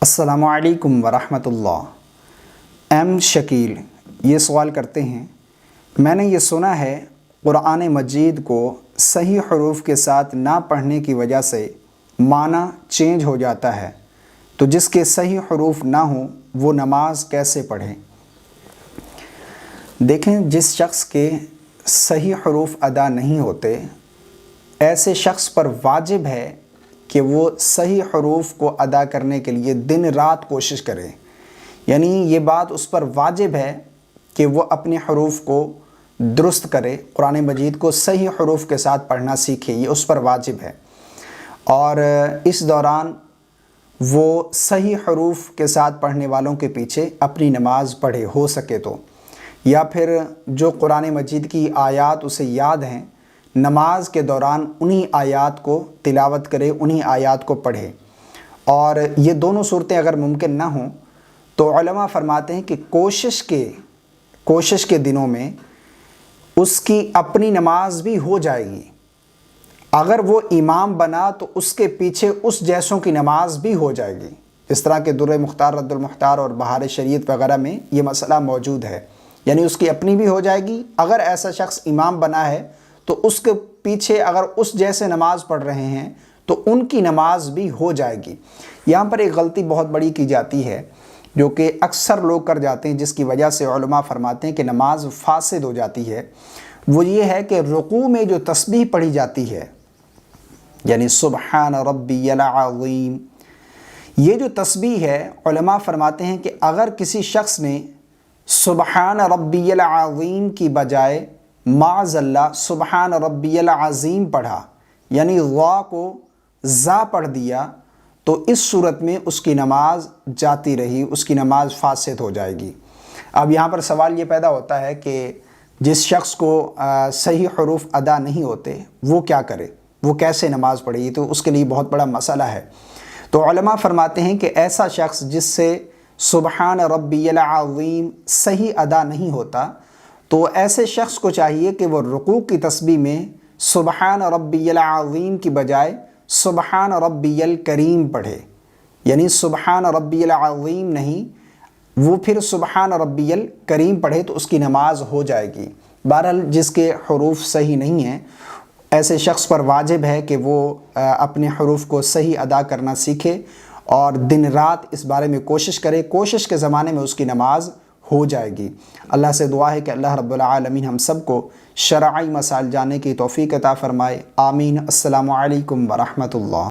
السلام علیکم ورحمۃ اللہ۔ ایم شکیل یہ سوال کرتے ہیں، میں نے یہ سنا ہے قرآن مجید کو صحیح حروف کے ساتھ نہ پڑھنے کی وجہ سے معنی چینج ہو جاتا ہے، تو جس کے صحیح حروف نہ ہوں وہ نماز کیسے پڑھیں؟ دیکھیں، جس شخص کے صحیح حروف ادا نہیں ہوتے، ایسے شخص پر واجب ہے کہ وہ صحیح حروف کو ادا کرنے کے لیے دن رات کوشش کرے۔ یعنی یہ بات اس پر واجب ہے کہ وہ اپنے حروف کو درست کرے، قرآن مجید کو صحیح حروف کے ساتھ پڑھنا سیکھے، یہ اس پر واجب ہے۔ اور اس دوران وہ صحیح حروف کے ساتھ پڑھنے والوں کے پیچھے اپنی نماز پڑھے ہو سکے تو، یا پھر جو قرآن مجید کی آیات اسے یاد ہیں، نماز کے دوران انہی آیات کو تلاوت کرے، انہی آیات کو پڑھے۔ اور یہ دونوں صورتیں اگر ممکن نہ ہوں تو علماء فرماتے ہیں کہ کوشش کے دنوں میں اس کی اپنی نماز بھی ہو جائے گی۔ اگر وہ امام بنا تو اس کے پیچھے اس جیسوں کی نماز بھی ہو جائے گی۔ اس طرح کے در مختار، رد المختار اور بہار شریعت وغیرہ میں یہ مسئلہ موجود ہے، یعنی اس کی اپنی بھی ہو جائے گی۔ اگر ایسا شخص امام بنا ہے تو اس کے پیچھے اگر اس جیسے نماز پڑھ رہے ہیں تو ان کی نماز بھی ہو جائے گی۔ یہاں پر ایک غلطی بہت بڑی کی جاتی ہے جو کہ اکثر لوگ کر جاتے ہیں، جس کی وجہ سے علماء فرماتے ہیں کہ نماز فاسد ہو جاتی ہے۔ وہ یہ ہے کہ رکوع میں جو تسبیح پڑھی جاتی ہے، یعنی سبحان ربی العظیم، یہ جو تسبیح ہے، علماء فرماتے ہیں کہ اگر کسی شخص نے سبحان ربی العظیم کی بجائے معاذ اللہ سبحان ربی العظیم پڑھا، یعنی غا کو زا پڑھ دیا، تو اس صورت میں اس کی نماز جاتی رہی، اس کی نماز فاسد ہو جائے گی۔ اب یہاں پر سوال یہ پیدا ہوتا ہے کہ جس شخص کو صحیح حروف ادا نہیں ہوتے وہ کیا کرے، وہ کیسے نماز پڑھے؟ یہ تو اس کے لیے بہت بڑا مسئلہ ہے۔ تو علماء فرماتے ہیں کہ ایسا شخص جس سے سبحان ربی العظیم صحیح ادا نہیں ہوتا، تو ایسے شخص کو چاہیے کہ وہ رکوع کی تسبیح میں سبحان ربی العظیم کی بجائے سبحان ربی الکریم پڑھے، یعنی سبحان ربی العظیم نہیں، وہ پھر سبحان ربی الکریم پڑھے تو اس کی نماز ہو جائے گی۔ بہرحال جس کے حروف صحیح نہیں ہیں، ایسے شخص پر واجب ہے کہ وہ اپنے حروف کو صحیح ادا کرنا سیکھے اور دن رات اس بارے میں کوشش کرے۔ کوشش کے زمانے میں اس کی نماز ہو جائے گی۔ اللہ سے دعا ہے کہ اللہ رب العالمین ہم سب کو شرعی مسائل جاننے کی توفیق عطا فرمائے۔ آمین۔ السلام علیکم ورحمۃ اللہ۔